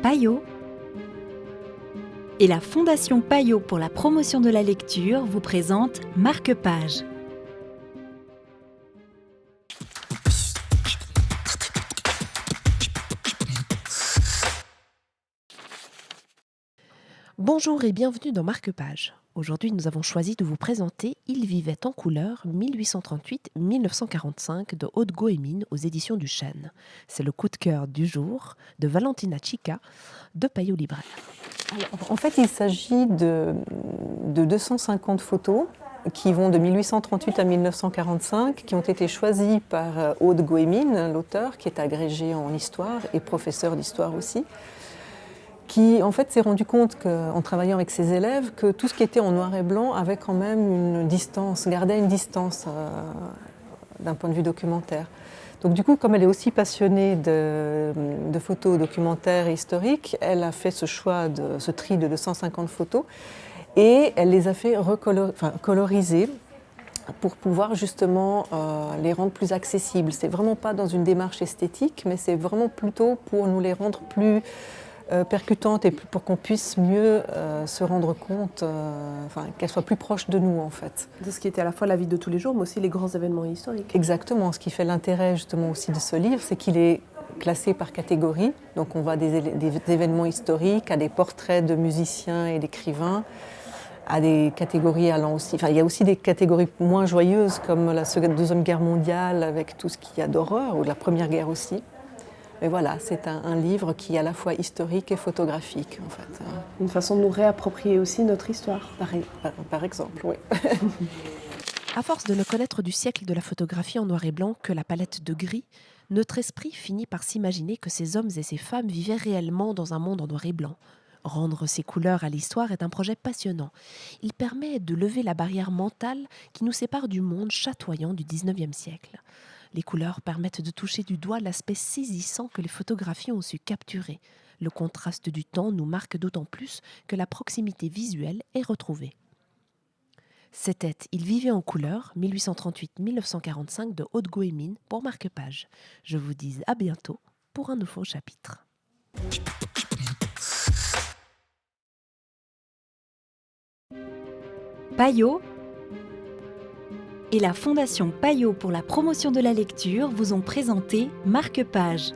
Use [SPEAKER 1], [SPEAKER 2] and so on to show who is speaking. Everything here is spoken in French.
[SPEAKER 1] Payot et la Fondation Payot pour la promotion de la lecture vous présente Marque-Page.
[SPEAKER 2] Bonjour et bienvenue dans Marque-Page. Aujourd'hui, nous avons choisi de vous présenter Il vivait en couleur 1838-1945 de Aude Goémine aux éditions du Chêne. C'est le coup de cœur du jour de Valentina Chica de Payot Libraire.
[SPEAKER 3] Alors, en fait, il s'agit de 250 photos qui vont de 1838 à 1945, qui ont été choisies par Aude Goémine, l'auteur, qui est agrégé en histoire et professeur d'histoire aussi, qui en fait s'est rendu compte en travaillant avec ses élèves que tout ce qui était en noir et blanc avait quand même une distance, gardait une distance d'un point de vue documentaire. Donc du coup, comme elle est aussi passionnée de photos documentaires et historiques, elle a fait ce choix, ce tri de 250 photos et elle les a fait coloriser pour pouvoir justement les rendre plus accessibles. C'est vraiment pas dans une démarche esthétique, mais c'est vraiment plutôt pour nous les rendre plus percutantes et pour qu'on puisse mieux se rendre compte, qu'elles soient plus proches de nous en fait.
[SPEAKER 2] De ce qui était à la fois la vie de tous les jours, mais aussi les grands événements historiques.
[SPEAKER 3] Exactement, ce qui fait l'intérêt justement aussi de ce livre, c'est qu'il est classé par catégorie. Donc on va des événements historiques, à des portraits de musiciens et d'écrivains, à des catégories allant aussi... il y a aussi des catégories moins joyeuses comme la Deuxième Guerre mondiale avec tout ce qu'il y a d'horreur, ou la Première Guerre aussi. Mais voilà, c'est un livre qui est à la fois historique et photographique, en fait.
[SPEAKER 2] Une façon de nous réapproprier aussi notre histoire.
[SPEAKER 3] Par exemple, oui.
[SPEAKER 2] À force de ne connaître du siècle de la photographie en noir et blanc que la palette de gris, notre esprit finit par s'imaginer que ces hommes et ces femmes vivaient réellement dans un monde en noir et blanc. Rendre ces couleurs à l'histoire est un projet passionnant. Il permet de lever la barrière mentale qui nous sépare du monde chatoyant du XIXe siècle. Les couleurs permettent de toucher du doigt l'aspect saisissant que les photographies ont su capturer. Le contraste du temps nous marque d'autant plus que la proximité visuelle est retrouvée. C'était Il vivait en couleur, 1838-1945 de Aude Goémine pour Marque-Page. Je vous dis à bientôt pour un nouveau chapitre.
[SPEAKER 1] Payot et la Fondation Payot pour la promotion de la lecture vous ont présenté Marque-Page.